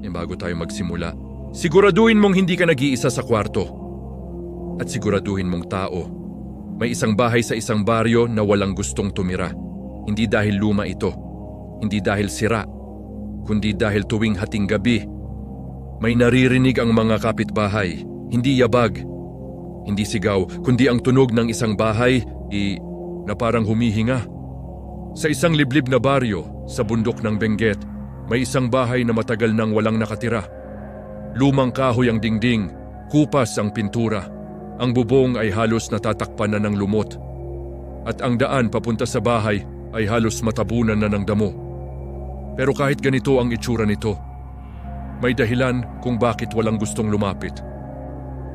bago tayo magsimula, siguraduhin mong hindi ka nag-iisa sa kwarto. At siguraduhin mong tao. May isang bahay sa isang baryo na walang gustong tumira. Hindi dahil luma ito. Hindi dahil sira. Kundi dahil tuwing hating gabi, may naririnig ang mga kapitbahay. Hindi yabag. Hindi sigaw, kundi ang tunog ng isang bahay na parang humihinga. Sa isang liblib na baryo, sa bundok ng Benguet, may isang bahay na matagal nang walang nakatira. Lumang kahoy ang dingding, kupas ang pintura. Ang bubong ay halos natatakpan na ng lumot. At ang daan papunta sa bahay ay halos matabunan na ng damo. Pero kahit ganito ang itsura nito, may dahilan kung bakit walang gustong lumapit.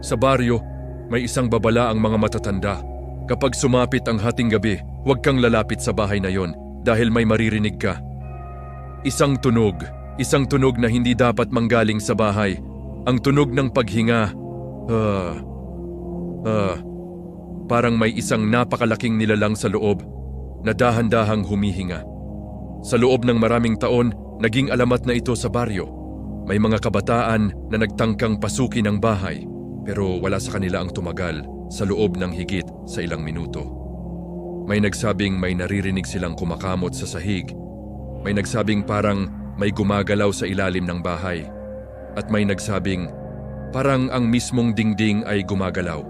Sa baryo, may isang babala ang mga matatanda. Kapag sumapit ang hating gabi, huwag kang lalapit sa bahay na yon dahil may maririnig ka. Isang tunog na hindi dapat manggaling sa bahay. Ang tunog ng paghinga. Parang may isang napakalaking nilalang sa loob na dahan-dahang humihinga. Sa loob ng maraming taon, naging alamat na ito sa baryo. May mga kabataan na nagtangkang pasukin ang bahay, pero wala sa kanila ang tumagal sa loob ng higit sa ilang minuto. May nagsabing may naririnig silang kumakamot sa sahig. May nagsabing parang may gumagalaw sa ilalim ng bahay. At may nagsabing parang ang mismong dingding ay gumagalaw,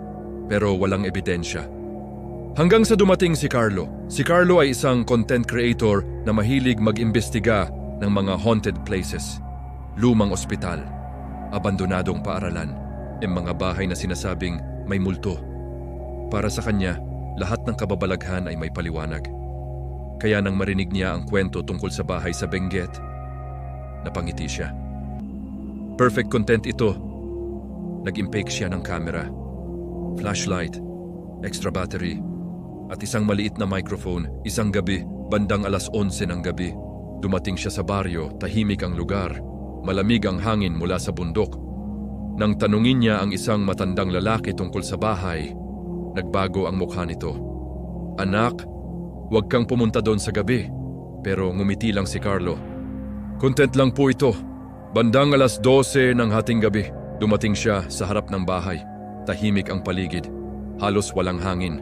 pero walang ebidensya. Hanggang sa dumating si Carlo. Si Carlo ay isang content creator na mahilig mag-imbestiga ng mga haunted places. Lumang ospital, abandonadong paaralan, mga bahay na sinasabing may multo. Para sa kanya, lahat ng kababalaghan ay may paliwanag. Kaya nang marinig niya ang kwento tungkol sa bahay sa Benguet, napangiti siya. Perfect content ito. Nag-impake siya ng camera, flashlight, extra battery, at isang maliit na microphone. Isang gabi, bandang 11:00 ng gabi, dumating siya sa baryo, tahimik ang lugar, malamig ang hangin mula sa bundok. Nang tanungin niya ang isang matandang lalaki tungkol sa bahay, nagbago ang mukha nito. "Anak, huwag kang pumunta doon sa gabi." Pero ngumiti lang si Carlo. "Content lang po ito." Bandang 12:00 ng hating gabi, dumating siya sa harap ng bahay. Tahimik ang paligid, halos walang hangin.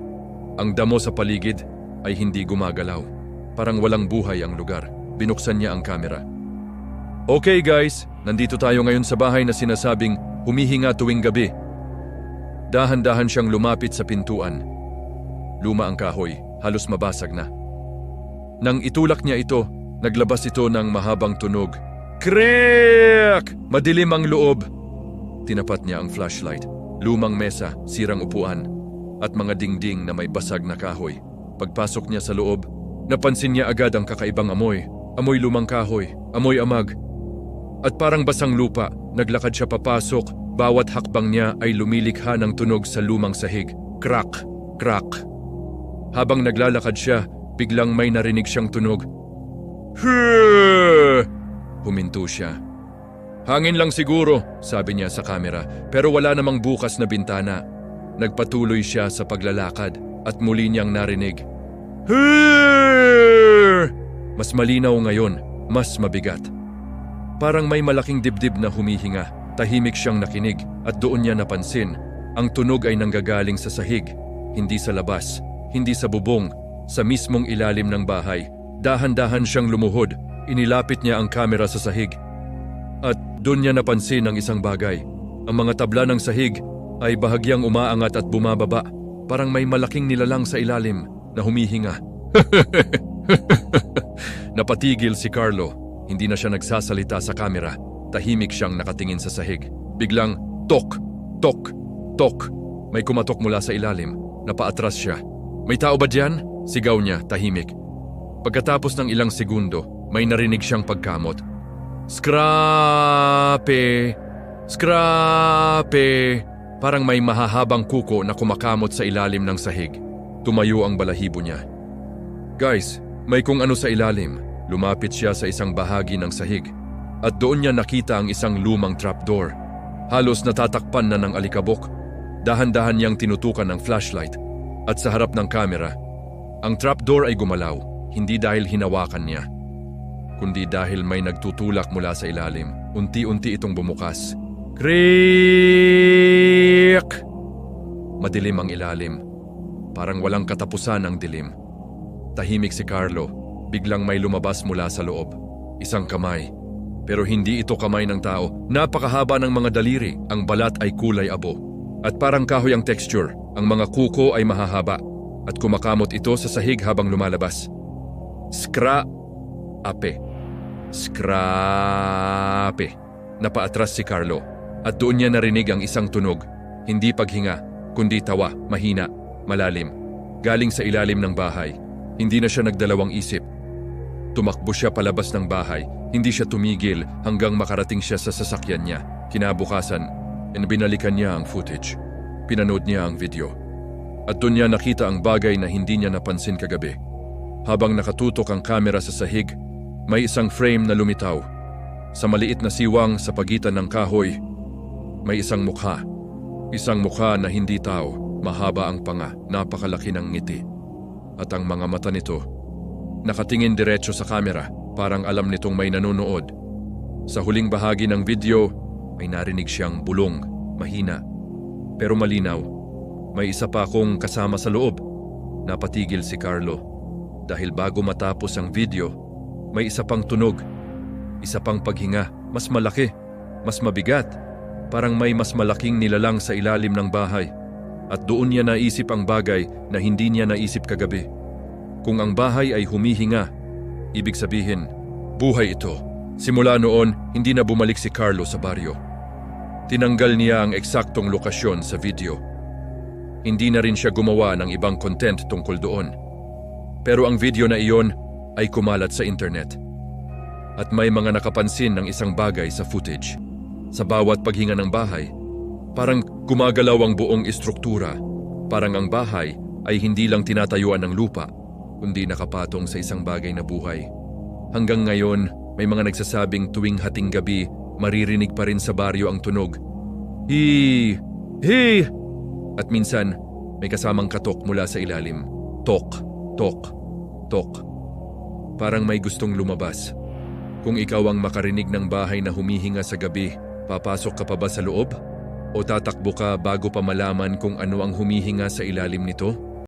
Ang damo sa paligid ay hindi gumagalaw. Parang walang buhay ang lugar. Binuksan niya ang kamera. "Okay guys, nandito tayo ngayon sa bahay na sinasabing humihinga tuwing gabi." Dahan-dahan siyang lumapit sa pintuan. Luma ang kahoy, halos mabasag na. Nang itulak niya ito, naglabas ito ng mahabang tunog. Kreek! Madilim ang loob. Tinapat niya ang flashlight. Lumang mesa, sirang upuan, at mga dingding na may basag na kahoy. Pagpasok niya sa loob, napansin niya agad ang kakaibang amoy. Amoy lumang kahoy, amoy amag. At parang basang lupa, naglakad siya papasok. Bawat hakbang niya ay lumilikha ng tunog sa lumang sahig. Crack! Crack! Habang naglalakad siya, biglang may narinig siyang tunog. Huminto siya. "Hangin lang siguro," sabi niya sa kamera, pero wala namang bukas na bintana. Nagpatuloy siya sa paglalakad at muli niyang narinig. Mas malinaw ngayon, mas mabigat. Parang may malaking dibdib na humihinga. Tahimik siyang nakinig at doon niya napansin. Ang tunog ay nanggagaling sa sahig, hindi sa labas, hindi sa bubong, sa mismong ilalim ng bahay. Dahan-dahan siyang lumuhod. Inilapit niya ang kamera sa sahig. At doon niya napansin ang isang bagay. Ang mga tabla ng sahig ay bahagyang umaangat at bumababa. Parang may malaking nilalang sa ilalim na humihinga. Napatigil si Carlo. Hindi na siya nagsasalita sa kamera. Tahimik siyang nakatingin sa sahig. Biglang, tok, tok, tok. May kumatok mula sa ilalim. Napaatras siya. "May tao ba diyan?" Sigaw niya, tahimik. Pagkatapos ng ilang segundo, may narinig siyang pagkamot. Skrape! Skrape! Parang may mahahabang kuko na kumakamot sa ilalim ng sahig. Tumayo ang balahibo niya. "Guys, may kung ano sa ilalim." Lumapit siya sa isang bahagi ng sahig. At doon niya nakita ang isang lumang trapdoor. Halos natatakpan na ng alikabok. Dahan-dahan niyang tinutukan ang flashlight. At sa harap ng kamera, ang trapdoor ay gumalaw, hindi dahil hinawakan niya, kundi dahil may nagtutulak mula sa ilalim. Unti-unti itong bumukas. Creak! Madilim ang ilalim. Parang walang katapusan ang dilim. Tahimik si Carlo. Biglang may lumabas mula sa loob. Isang kamay. Pero hindi ito kamay ng tao. Napakahaba ng mga daliri. Ang balat ay kulay abo. At parang kahoy ang texture. Ang mga kuko ay mahahaba. At kumakamot ito sa sahig habang lumalabas. Skra-ape. Skrape. Napaatras si Carlo. At doon niya narinig ang isang tunog. Hindi paghinga, kundi tawa, mahina, malalim. Galing sa ilalim ng bahay. Hindi na siya nagdalawang isip. Tumakbo siya palabas ng bahay. Hindi siya tumigil hanggang makarating siya sa sasakyan niya. Kinabukasan, binalikan niya ang footage. Pinanood niya ang video. At doon niya nakita ang bagay na hindi niya napansin kagabi. Habang nakatutok ang kamera sa sahig, may isang frame na lumitaw. Sa maliit na siwang sa pagitan ng kahoy, may isang mukha. Isang mukha na hindi tao, mahaba ang panga, napakalaki ng ngiti. At ang mga mata nito, nakatingin diretso sa kamera, parang alam nitong may nanonood. Sa huling bahagi ng video, may narinig siyang bulong, mahina. Pero malinaw, may isa pa akong kasama sa loob. Napatigil si Carlo. Dahil bago matapos ang video, may isa pang tunog, isa pang paghinga, mas malaki, mas mabigat. Parang may mas malaking nilalang sa ilalim ng bahay. At doon niya naisip ang bagay na hindi niya naisip kagabi. Kung ang bahay ay humihinga, ibig sabihin, buhay ito. Simula noon, hindi na bumalik si Carlo sa baryo. Tinanggal niya ang eksaktong lokasyon sa video. Hindi na rin siya gumawa ng ibang content tungkol doon. Pero ang video na iyon ay kumalat sa internet. At may mga nakapansin ng isang bagay sa footage. Sa bawat paghinga ng bahay, parang gumagalaw ang buong istruktura. Parang ang bahay ay hindi lang tinatayuan ng lupa, kundi nakapatong sa isang bagay na buhay. Hanggang ngayon, may mga nagsasabing tuwing hating gabi, maririnig pa rin sa baryo ang tunog. Hi! Hi! At minsan, may kasamang katok mula sa ilalim. Tok, tok, tok. Parang may gustong lumabas. Kung ikaw ang makarinig ng bahay na humihinga sa gabi, papasok ka pa ba sa loob? O tatakbo ka bago pa malaman kung ano ang humihinga sa ilalim nito?